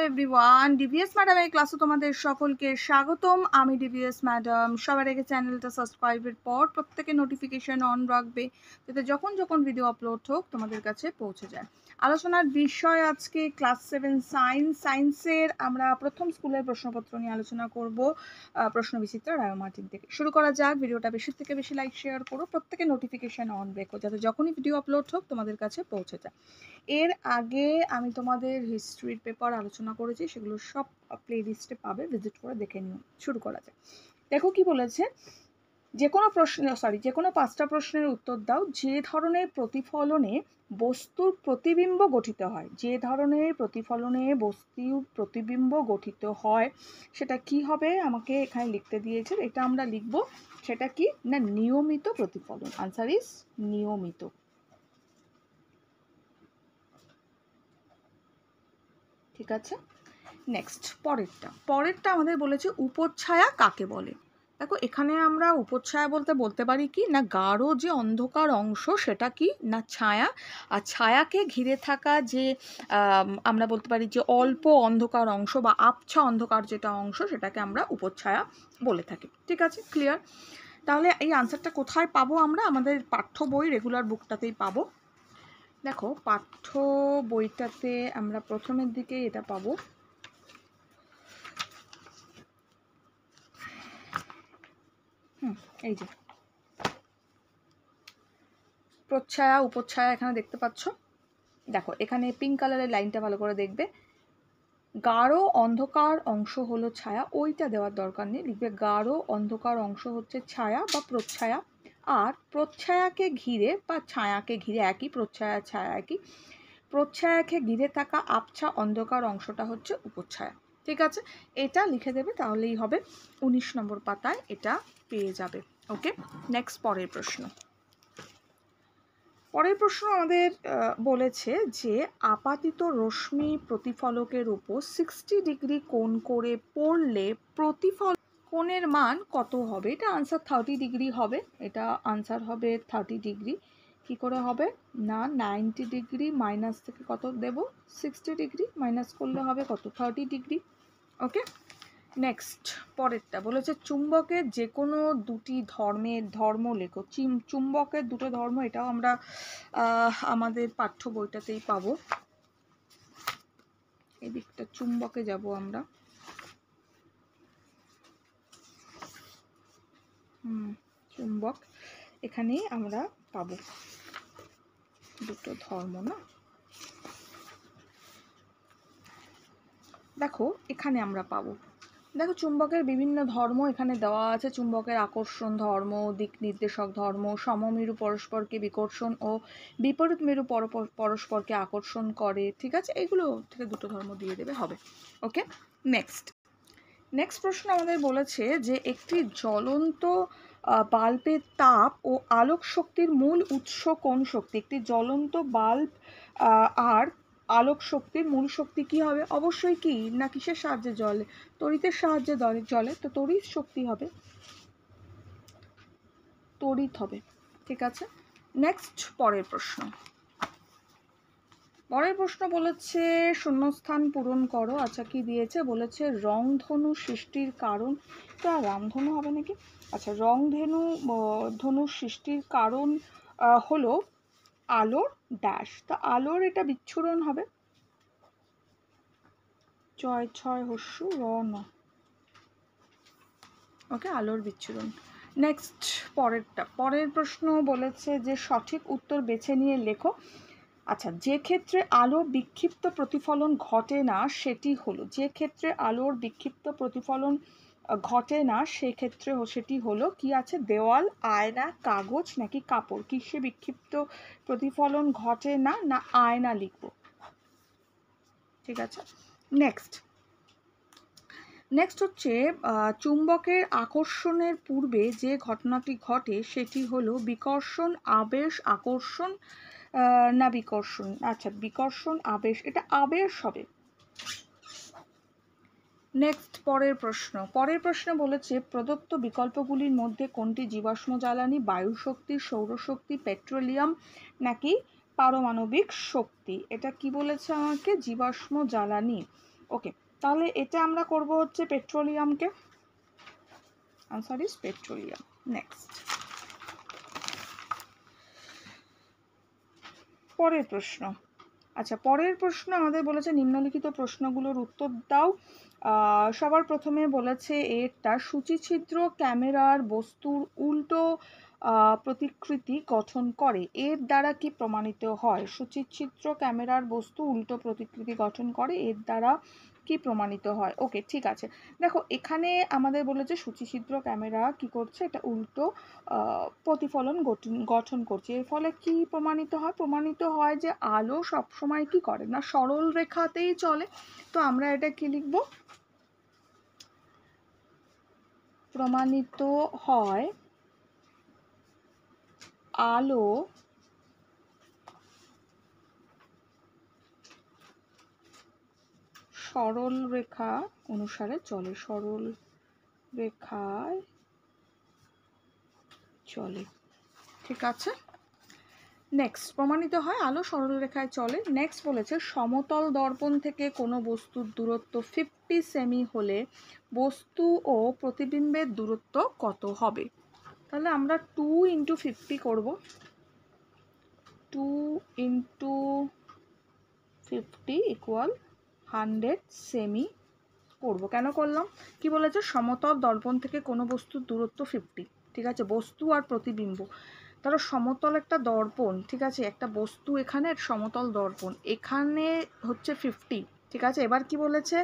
Hello everyone, DVS ম্যাডামের ক্লাসে তোমাদের সকলকে স্বাগতম। আমি ডিভিএস ম্যাডাম। সবার আগে চ্যানেলটা সাবস্ক্রাইবের পর প্রত্যেকে নোটিফিকেশন অন রাখবে, যাতে যখন যখন ভিডিও আপলোড হোক তোমাদের কাছে পৌঁছে যায়। আলোচনার বিষয় আজকে ক্লাস 7 সায়েন্সের আমরা প্রথম স্কুলের প্রশ্নপত্র নিয়ে আলোচনা করব, প্রশ্নবিচিত্র রায়মার্টিন থেকে। শুরু করা যাক। ভিডিওটা বেশি থেকে বেশি লাইক শেয়ার করো, প্রত্যেকে নোটিফিকেশন অন রেখো, যাতে যখনই ভিডিও আপলোড হোক তোমাদের কাছে পৌঁছে যায়। এর আগে আমি তোমাদের হিস্ট্রির পেপার আলোচনা করেছি, সেগুলো সব প্লে লিস্টে পাবে, ভিজিট করে দেখে নিও। শুরু করা যায়। দেখো কি বলেছে, যে কোনো 5টা প্রশ্নের উত্তর দাও। যে ধরনের প্রতিফলনে বস্তুর প্রতিবিম্ব গঠিত হয়, যে ধরনের প্রতিফলনে বস্তুর প্রতিবিম্ব গঠিত হয় সেটা কি হবে আমাকে এখানে লিখতে দিয়েছে। এটা আমরা লিখব, সেটা কি না নিয়মিত প্রতিফলন। আনসার ইজ নিয়মিত। ঠিক আছে, নেক্সট পরেরটা আমাদের বলেছে উপচ্ছায়া কাকে বলে। দেখো এখানে আমরা উপচ্ছায়া বলতে পারি কি না গাঢ় যে অন্ধকার অংশ সেটা কি না ছায়া, আর ছায়াকে ঘিরে থাকা যে আমরা বলতে পারি যে অল্প অন্ধকার অংশ বা আবছা অন্ধকার যেটা অংশ সেটাকে আমরা উপচ্ছায়া বলে থাকি। ঠিক আছে, ক্লিয়ার? তাহলে এই আনসারটা কোথায় পাবো আমরা? আমাদের পাঠ্য বই রেগুলার বুকটাতেই পাবো। দেখো পাঠ্য বইটাতে আমরা প্রথমের দিকে এটা পাবো। এই যে প্রচ্ছায়া উপচ্ছায়া এখানে দেখতে পাচ্ছ। দেখো এখানে পিঙ্ক কালারের লাইনটা ভালো করে দেখবে। গাঢ় অন্ধকার অংশ হলো ছায়া, ওইটা দেওয়ার দরকার নেই, লিখবে গাঢ় অন্ধকার অংশ হচ্ছে ছায়া বা প্রচ্ছায়া। আর প্রচ্ছায়াকে ঘিরে বা ছায়াকে ঘিরে একই, প্রচ্ছায়া ছায়া একই, প্রচ্ছায়াকে ঘিরে থাকা আবছা অন্ধকার অংশটা হচ্ছে উপচ্ছায়া। ঠিক আছে, এটা লিখে দেবে, তাহলেই হবে। 19 নম্বর পাতায় এটা পেয়ে যাবে। ওকে, নেক্সট পরের প্রশ্ন আমাদের বলেছে যে আপাতিত রশ্মি প্রতিফলকের উপর 60 ডিগ্রি কোণ করে পড়লে প্রতিফল কোণের মান কত হবে? এটা আনসার 30 ডিগ্রি হবে। এটা আনসার হবে 30 ডিগ্রি। কি করে হবে না 90 ডিগ্রি মাইনাস থেকে কত দেব 60 ডিগ্রি মাইনাস করলে হবে কত 30 ডিগ্রি। ওকে, নেক্সট পরেরটা বলেছে চুম্বকের যে কোনো দুটি ধর্ম লেখো। চুম্বকের দুটো ধর্ম, এটাও আমরা আমাদের পাঠ্য বইটাতেই পাবো। এদিকটা চুম্বকে যাব আমরা। চুম্বক এখানেই আমরা পাবো দুটো ধর্ম না। দেখো এখানে আমরা পাবো, দেখো চুম্বকের বিভিন্ন ধর্ম এখানে দেওয়া আছে। চুম্বকের আকর্ষণ ধর্ম, দিক নির্দেশক ধর্ম, সমমেরু পরস্পরকে বিকর্ষণ ও বিপরীত মেরু পরস্পরকে আকর্ষণ করে। ঠিক আছে, এগুলো থেকে দুটো ধর্ম দিয়ে দেবে, হবে। ওকে, নেক্সট প্রশ্ন আমাদের বলেছে যে একটি জ্বলন্ত বাল্বের তাপ ও আলোক শক্তির মূল উৎস কোন শক্তি? একটি জ্বলন্ত বাল্ব আর আলোক শক্তির মূল শক্তি কি হবে? অবশ্যই কি না কিসের সাহায্যে জ্বলে? তড়িতের সাহায্যে জ্বলে, তো তড়িৎ শক্তি হবে, তড়িৎ হবে। ঠিক আছে, নেক্সট পরের প্রশ্ন বলেছে শূন্যস্থান পূরণ করো। আচ্ছা কি দিয়েছে বলেছে রংধনু সৃষ্টির কারণ, তো রামধনু হবে নাকি? আচ্ছা ধনু সৃষ্টির কারণ হলো আলোর ড্যাশ, তো আলোর এটা বিচ্ছুরণ হবে। ছয় হস্যু র ন। ওকে, আলোর বিচ্ছুরণ। নেক্সট পরের প্রশ্ন বলেছে যে সঠিক উত্তর বেছে নিয়ে লেখো। আচ্ছা, যে ক্ষেত্রে আলোর বিক্ষিপ্ত প্রতিফলন ঘটে না সেটি হলো, যে ক্ষেত্রে আলোর বিক্ষিপ্ত প্রতিফলন ঘটে না সেক্ষেত্রে সেটি হলো কি আছে? দেওয়াল, আয়না, কাগজ নাকি কাপড়? কিসে বিক্ষিপ্ত প্রতিফলন ঘটে না না আয়না লিখব। ঠিক আছে, নেক্সট হচ্ছে চুম্বকের আকর্ষণের পূর্বে যে ঘটনাটি ঘটে সেটি হলো বিকর্ষণ, আবেশ, আকর্ষণ না বিকর্ষণ? আচ্ছা বিকর্ষণ, আবেশ, এটা আবেশ হবে। নেক্সট পরের প্রশ্ন বলেছে প্রদত্ত বিকল্পগুলির মধ্যে কোনটি জীবাশ্ম জ্বালানি? বায়ু শক্তি, সৌরশক্তি, পেট্রোলিয়াম নাকি পারমাণবিক শক্তি? এটা কি বলেছে আমাকে? জীবাশ্ম জ্বালানি। ওকে, তাহলে এটা আমরা করব হচ্ছে পেট্রোলিয়ামকে, আনসার ইজ পেট্রোলিয়াম। নেক্সট পরের প্রশ্ন। আচ্ছা, পরের প্রশ্ন আমাদের বলেছে নিম্নলিখিত প্রশ্নগুলোর উত্তর দাও। সবার প্রথমে বলেছে এটা সূচিছিদ্র ক্যামেরার বস্তুর উল্টো প্রতিকৃতি গঠন করে, এর দ্বারা কি প্রমাণিত হয়? সূচিছিদ্র ক্যামেরার বস্তু উল্টো প্রতিকৃতি গঠন করে, এর দ্বারা কি প্রমাণিত হয়? ওকে, ঠিক আছে। দেখো এখানে আমাদের বলেছে সূচিছিদ্র ক্যামেরা কি করছে, এটা উল্টো প্রতিফলন গঠন করছে, এর ফলে কি প্রমাণিত হয়? প্রমাণিত হয় যে আলো সবসময় কি করে না, সরল রেখাতেই চলে। তো আমরা এটা কি লিখব? প্রমাণিত হয় আলো সরল রেখা অনুসারে চলে, সরল রেখায় চলে। ঠিক আছে, নেক্সট প্রমাণিত হয় আলো সরল রেখায় চলে। নেক্সট বলেছে সমতল দর্পণ থেকে কোনো বস্তুর দূরত্ব 50 সেমি হলে বস্তু ও প্রতিবিম্বের দূরত্ব কত হবে? তাহলে আমরা 2 × 50 করব, 2 × 50 = 100 সেমি করব। কেন করলাম? কি বলেছে? সমতল দর্পণ থেকে কোনো বস্তুর দূরত্ব 50, ঠিক আছে, বস্তু আর প্রতিবিম্ব। ধরো সমতল একটা দর্পণ, ঠিক আছে, একটা বস্তু এখানে সমতল দর্পণ, এখানে হচ্ছে 50, ঠিক আছে। এবার কি বলেছে?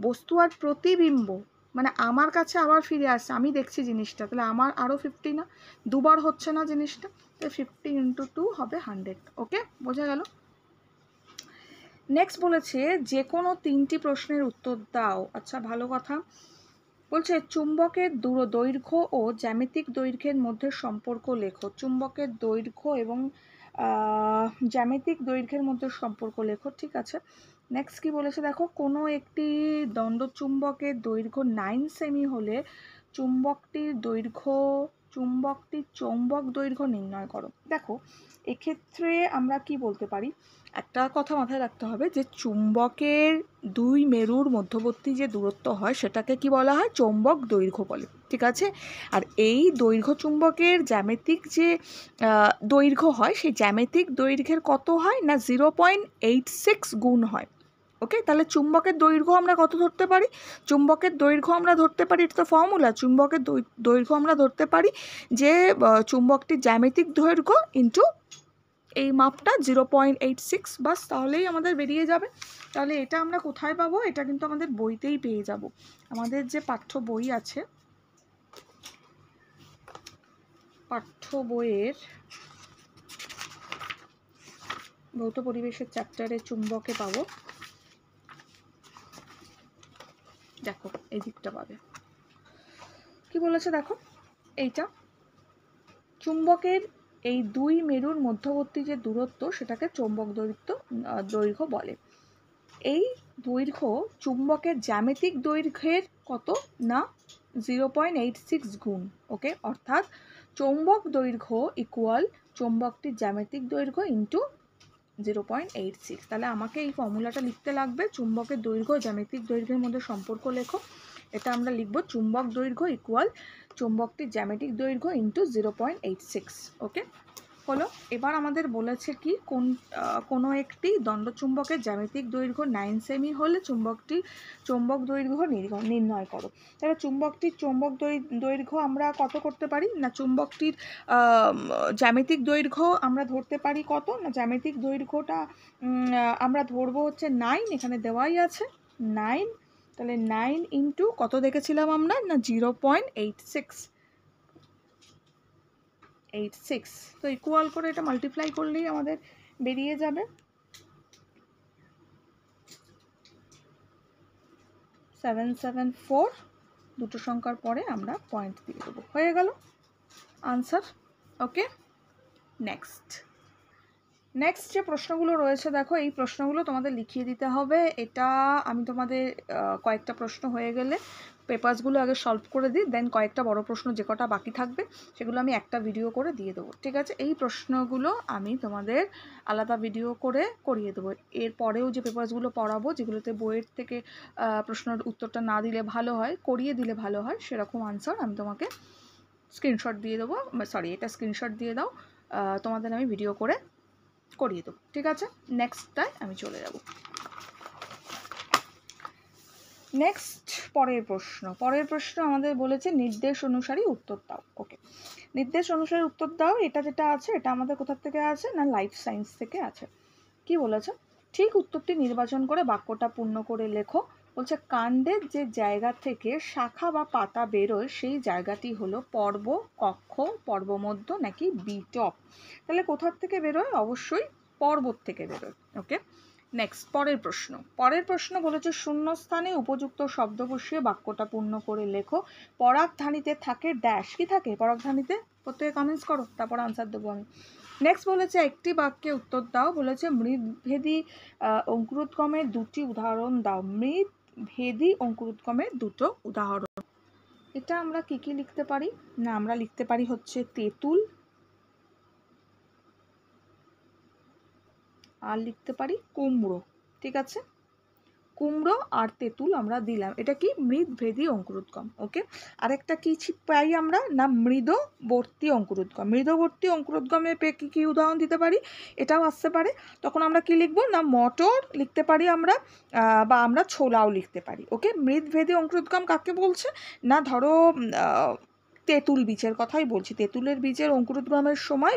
বস্তু আর প্রতিবিম্ব, মানে আমার কাছে আবার ফিরে আসছে, আমি দেখছি জিনিসটা, তাহলে আমার আরও 50 না, দুবার হচ্ছে না জিনিসটা, তাই 50 × 2 হবে 100। ওকে, বোঝা গেল? নেক্সট বলেছে যে কোনো 3টি প্রশ্নের উত্তর দাও। আচ্ছা, ভালো কথা। বলছে চুম্বকের দৈর্ঘ্য ও জ্যামিতিক দৈর্ঘ্যের মধ্যে সম্পর্ক লেখো। চুম্বকের দৈর্ঘ্য এবং জ্যামিতিক দৈর্ঘ্যের মধ্যে সম্পর্ক লেখো, ঠিক আছে। নেক্সট কি বলেছে দেখো, কোনো একটি দণ্ডচুম্বকের দৈর্ঘ্য 9 সেমি হলে চুম্বকটির চৌম্বক দৈর্ঘ্য নির্ণয় করো। দেখো এক্ষেত্রে আমরা কি বলতে পারি, একটা কথা মাথায় রাখতে হবে যে চুম্বকের দুই মেরুর মধ্যবর্তী যে দূরত্ব হয় সেটাকে কি বলা হয়? চৌম্বক দৈর্ঘ্য বলে, ঠিক আছে। আর এই দৈর্ঘ্য চুম্বকের জ্যামিতিক যে দৈর্ঘ্য হয়, সেই জ্যামিতিক দৈর্ঘ্যের কত হয় না 0.86 গুণ হয়। ওকে, তাহলে চুম্বকের দৈর্ঘ্য আমরা কত ধরতে পারি? চুম্বকের দৈর্ঘ্য আমরা ধরতে পারি, এটা তো ফর্মুলা, চুম্বকের দৈর্ঘ্য আমরা ধরতে পারি যে চুম্বকটির জ্যামিতিক দৈর্ঘ্য ইন্টু এই মাপটা 0.86, বাস, তাহলেই আমাদের বেরিয়ে যাবে। তাহলে এটা আমরা কোথায় পাবো? এটা কিন্তু আমাদের বইতেই পেয়ে যাব। আমাদের যে পাঠ্য বই আছে, পাঠ্য বইয়ের ভৌত পরিবেশের চ্যাপ্টারে চুম্বকে পাবো। দেখো এই দিকটা পাবে। কি বলেছে দেখো, এইটা চুম্বকের এই দুই মেরুর মধ্যবর্তী যে দূরত্ব সেটাকে চৌম্বক দৈর্ঘ্য বলে। এই দৈর্ঘ্য চুম্বকের জ্যামিতিক দৈর্ঘ্যের কত না 0.86 গুণ। ওকে, অর্থাৎ চৌম্বক দৈর্ঘ্য ইকুয়াল চৌম্বকটির জ্যামিতিক দৈর্ঘ্য ইন্টু 0.86। তাহলে আমাকে এই ফর্মুলাটা লিখতে লাগবে, চুম্বকের দৈর্ঘ্য জ্যামিতিক দৈর্ঘ্যের মধ্যে সম্পর্ক লেখো। এটা আমরা লিখব চুম্বক দৈর্ঘ্য ইকুয়াল চুম্বকটির জ্যামিতিক দৈর্ঘ্য ইন্টু 0.86। ওকে, হলো। এবার আমাদের বলেছে কি, কোনো একটি দণ্ডচুম্বকের জ্যামিতিক দৈর্ঘ্য 9 সেমি হলে চুম্বক দৈর্ঘ্য নির্ণয় করো। তাহলে চুম্বকটির চৌম্বক দৈর্ঘ্য আমরা কত করতে পারি না, চুম্বকটির জ্যামিতিক দৈর্ঘ্য আমরা ধরতে পারি কত না, জ্যামিতিক দৈর্ঘ্যটা আমরা ধরবো হচ্ছে 9, এখানে দেওয়াই আছে 9। তাহলে 9 ইন্টু কত দেখেছিলাম আমরা না 0.86, তো ইকুয়াল করে এটা মাল্টিপ্লাই করলেই আমাদের বেরিয়ে যাবে 774। দুটো সংখ্যার পরে আমরা পয়েন্ট দিয়ে দেবো, হয়ে গেল আনসার। ওকে, নেক্সট যে প্রশ্নগুলো রয়েছে দেখো, এই প্রশ্নগুলো তোমাদের লিখিয়ে দিতে হবে। এটা আমি তোমাদের কয়েকটা প্রশ্ন হয়ে গেলে পেপারসগুলো আগে সলভ করে দিই, দেন কয়েকটা বড় প্রশ্ন যে কটা বাকি থাকবে সেগুলো আমি একটা ভিডিও করে দিয়ে দেবো, ঠিক আছে? এই প্রশ্নগুলো আমি তোমাদের আলাদা ভিডিও করে করিয়ে দেবো। এরপরেও যে পেপারসগুলো পড়াবো, যেগুলোতে বইয়ের থেকে প্রশ্নের উত্তরটা না দিলে ভালো হয়, করিয়ে দিলে ভালো হয়, সেরকম আনসার আমি তোমাকে স্ক্রিনশট দিয়ে দেবো, সরি এটা স্ক্রিনশট দিয়ে দাও, তোমাদের আমি ভিডিও করে করিয়ে দেবো, ঠিক আছে? নেক্সটটায় আমি চলে যাব। নেক্সট পরের প্রশ্ন আমাদের বলেছে নির্দেশ অনুসারী উত্তর দাও। ওকে, নির্দেশ অনুসারী উত্তর দাও, এটা যেটা আছে এটা আমাদের কোথা থেকে আছে না লাইফ সায়েন্স থেকে আছে। কি বলেছে? ঠিক উত্তরটি নির্বাচন করে বাক্যটা পূর্ণ করে লেখো। বলছে কাণ্ডের যে জায়গা থেকে শাখা বা পাতা বেরোয় সেই জায়গাটি হলো পর্ব, কক্ষ, পর্বমধ্য নাকি বিটপ। তাহলে কোথার থেকে বেরোয়? অবশ্যই পর্বত থেকে বেরোয়। ওকে, নেক্সট পরের প্রশ্ন বলেছে শূন্যস্থানে উপযুক্ত শব্দ বসিয়ে বাক্যটা পূর্ণ করে লেখো। পরাগধানীতে থাকে ড্যাশ। কি থাকে পরাগধানীতে? প্রত্যেকে কমেন্টস করো, তারপর আনসার দেবো আমি। নেক্সট বলেছে একটি বাক্যে উত্তর দাও। বলেছে মৃৎভেদী অঙ্কুরোদ্গমের দুটি উদাহরণ দাও। মৃৎভেদী অঙ্কুরোদ্গমের দুটো উদাহরণ। এটা আমরা কি লিখতে পারি না, আমরা লিখতে পারি হচ্ছে তেঁতুল, আর লিখতে পারি কুমড়ো, ঠিক আছে? কুমড়ো আর তেঁতুল আমরা দিলাম, এটা কি মৃৎভেদী অঙ্কুরোদ্গম। ওকে, আরেকটা কি পাই আমরা না মৃদবর্তী অঙ্কুরোদ্গম। মৃদবর্তী অঙ্কুরোদ্গমের কি উদাহরণ দিতে পারি? এটাও আসতে পারে। তখন আমরা কি লিখবো না মটর লিখতে পারি আমরা, বা আমরা ছোলাও লিখতে পারি। ওকে, মৃৎভেদী অঙ্কুরোদ্গম কাকে বলছে না, ধরো তেঁতুল বীজের কথাই বলছি। তেঁতুলের বীজের অঙ্কুরোদ্গমের সময়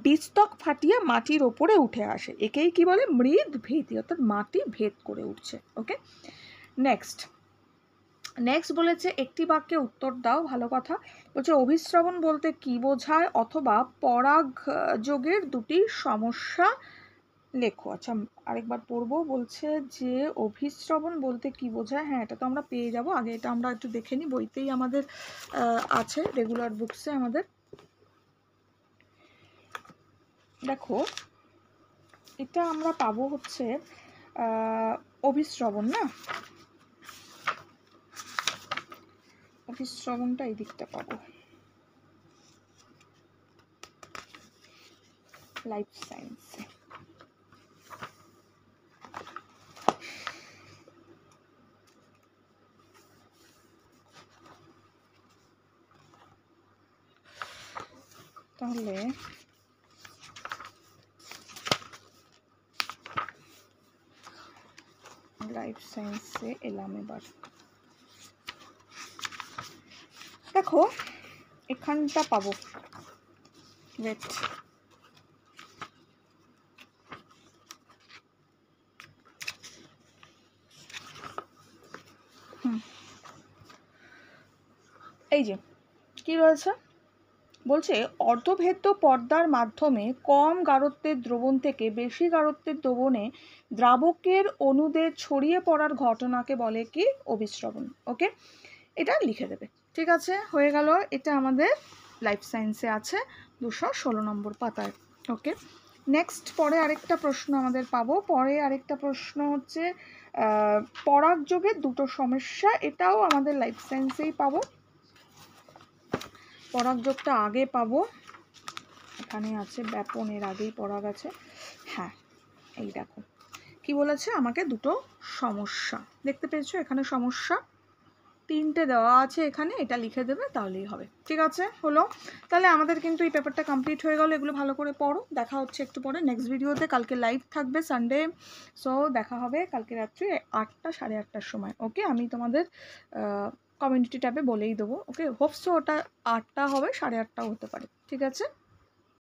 বীজতক ফাটিয়ে মাটির ওপরে উঠে আসে, একেই কি বলে মৃৎভেদী, অর্থাৎ মাটি ভেদ করে উঠছে। ওকে, নেক্সট বলেছে একটি বাক্যে উত্তর দাও। ভালো কথা। বলছে অভিশ্রবণ বলতে কি বোঝায়, অথবা পরাগযোগের দুটি সমস্যা লেখো। আচ্ছা আরেকবার পড়বো। বলছে যে অভিশ্রবণ বলতে কি বোঝায়, হ্যাঁ এটা তো আমরা পেয়ে যাব, আগে এটা আমরা একটু দেখে নিই, বইতেই আমাদের আছে, রেগুলার বুকসে আমাদের। দেখো এটা আমরা পাবো হচ্ছে অভিশ্রবণ, না অভিশ্রবণটা এই দিকটা পাবো, লাইফ সায়েন্সে। তাহলে লাইফ সায়েন্সে এলাম এবার। দেখো এখানটা পাবো, ওয়েট, এই যে কি রয়েছে, বলছে অর্ধভেদ্য পর্দার মাধ্যমে কম গাঢ়ত্বের দ্রবণ থেকে বেশি গাঢ়ত্বের দ্রবণে দ্রাবকের অণুদের ছড়িয়ে পড়ার ঘটনাকে বলে কি অভিশ্রবণ। ওকে, এটা লিখে দেবে, ঠিক আছে? হয়ে গেল, এটা আমাদের লাইফ সায়েন্সে আছে 216 নম্বর পাতায়। ওকে, নেক্সট পরে আরেকটা প্রশ্ন আমাদের পাবো। পরে আরেকটা প্রশ্ন হচ্ছে পরাগযোগের দুটো সমস্যা, এটাও আমাদের লাইফ সায়েন্সেই পাবো। পরাগযোগটা আগে পাবো, এখানে আছে ব্যাপনের আগেই পরাগ আছে। হ্যাঁ এই দেখো কি বলেছে, আমাকে দুটো সমস্যা দেখতে পেয়েছো, এখানে সমস্যা তিনটে দেওয়া আছে, এখানে এটা লিখে দেবে তাহলেই হবে, ঠিক আছে? হলো, তাহলে আমাদের কিন্তু এই পেপারটা কমপ্লিট হয়ে গেল। এগুলো ভালো করে পড়ো, দেখা হচ্ছে একটু পরে নেক্সট ভিডিওতে। কালকে লাইভ থাকবে সানডে, সো দেখা হবে কালকে রাত্রি 8টা 8:30টার সময়। ওকে, আমি তোমাদের কমিউনিটি ট্যাবে বলেই দেবো। ওকে, হোপসো ওটা 8টা হবে, 8:30টাও হতে পারে, ঠিক আছে?